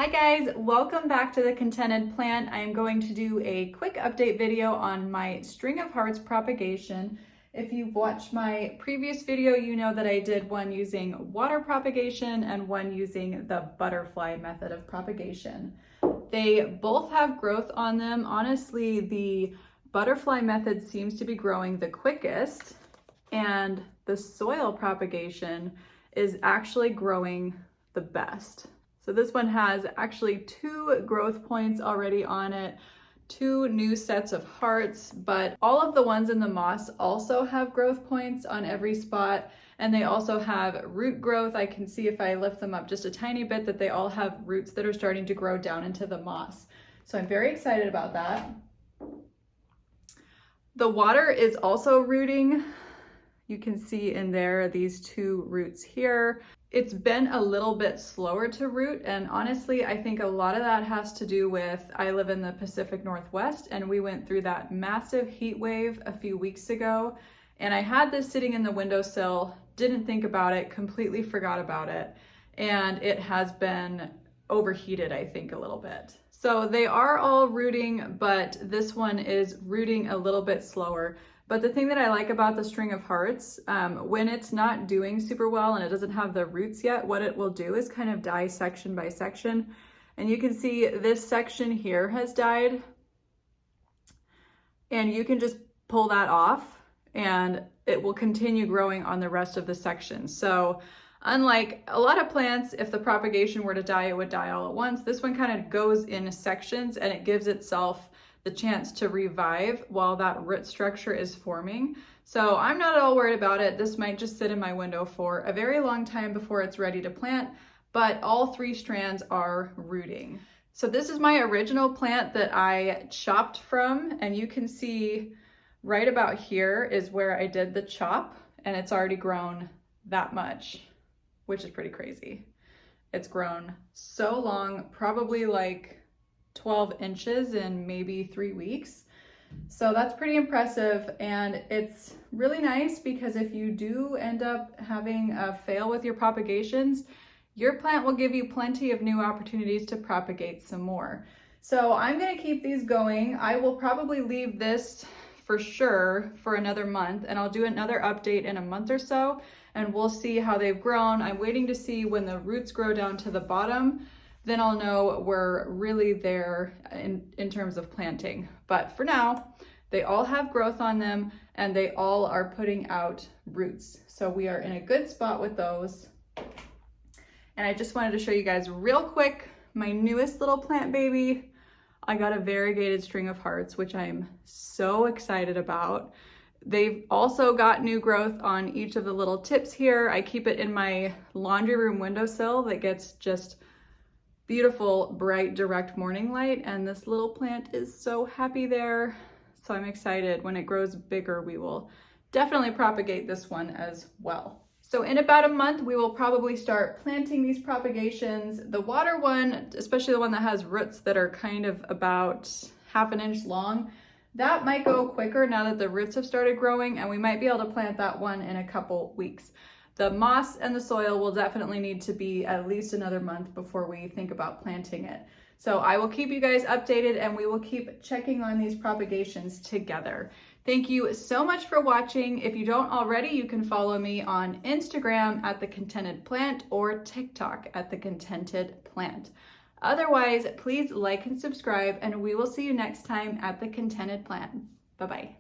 Hi guys, welcome back to the Contented Plant. I am going to do a quick update video on my string of hearts propagation. If you've watched my previous video, you know that I did one using water propagation and one using the butterfly method of propagation. They both have growth on them. Honestly, the butterfly method seems to be growing the quickest, and the soil propagation is actually growing the best. So this one has actually 2 growth points already on it, 2 new sets of hearts, but all of the ones in the moss also have growth points on every spot, and they also have root growth. I can see if I lift them up just a tiny bit that they all have roots that are starting to grow down into the moss. So I'm very excited about that. The water is also rooting. You can see in there these 2 roots here. It's been a little bit slower to root, and honestly, I think a lot of that has to do with, I live in the Pacific Northwest, and we went through that massive heat wave a few weeks ago, and I had this sitting in the windowsill, didn't think about it, completely forgot about it, and it has been overheated, I think, a little bit. So they are all rooting, but this one is rooting a little bit slower. But the thing that I like about the string of hearts, when it's not doing super well and it doesn't have the roots yet, what it will do is kind of die section by section. And you can see this section here has died, and you can just pull that off and it will continue growing on the rest of the section. So unlike a lot of plants, if the propagation were to die, it would die all at once. This one kind of goes in sections and it gives itself the chance to revive while that root structure is forming. So I'm not at all worried about it. This might just sit in my window for a very long time before it's ready to plant, but all 3 strands are rooting. So this is my original plant that I chopped from, and you can see right about here is where I did the chop, and it's already grown that much, which is pretty crazy. It's grown so long, probably like 12 inches in maybe 3 weeks. So that's pretty impressive, and it's really nice because if you do end up having a fail with your propagations, your plant will give you plenty of new opportunities to propagate some more. So I'm going to keep these going. I will probably leave this for sure for another month, and I'll do another update in a month or so, and we'll see how they've grown. I'm waiting to see when the roots grow down to the bottom. Then I'll know we're really there in terms of planting. But for now, they all have growth on them and they all are putting out roots. So we are in a good spot with those. And I just wanted to show you guys real quick, my newest little plant baby. I got a variegated string of hearts, which I'm so excited about. They've also got new growth on each of the little tips here. I keep it in my laundry room windowsill that gets just beautiful, bright, direct morning light, and this little plant is so happy there. So I'm excited. When it grows bigger, we will definitely propagate this one as well. So in about a month, we will probably start planting these propagations. The water one, especially the one that has roots that are kind of about ½ inch long, that might go quicker now that the roots have started growing, and we might be able to plant that one in a couple weeks. The moss and the soil will definitely need to be at least another month before we think about planting it. So I will keep you guys updated, and we will keep checking on these propagations together. Thank you so much for watching. If you don't already, you can follow me on Instagram at The Contented Plant or TikTok at The Contented Plant. Otherwise, please like and subscribe, and we will see you next time at The Contented Plant. Bye-bye.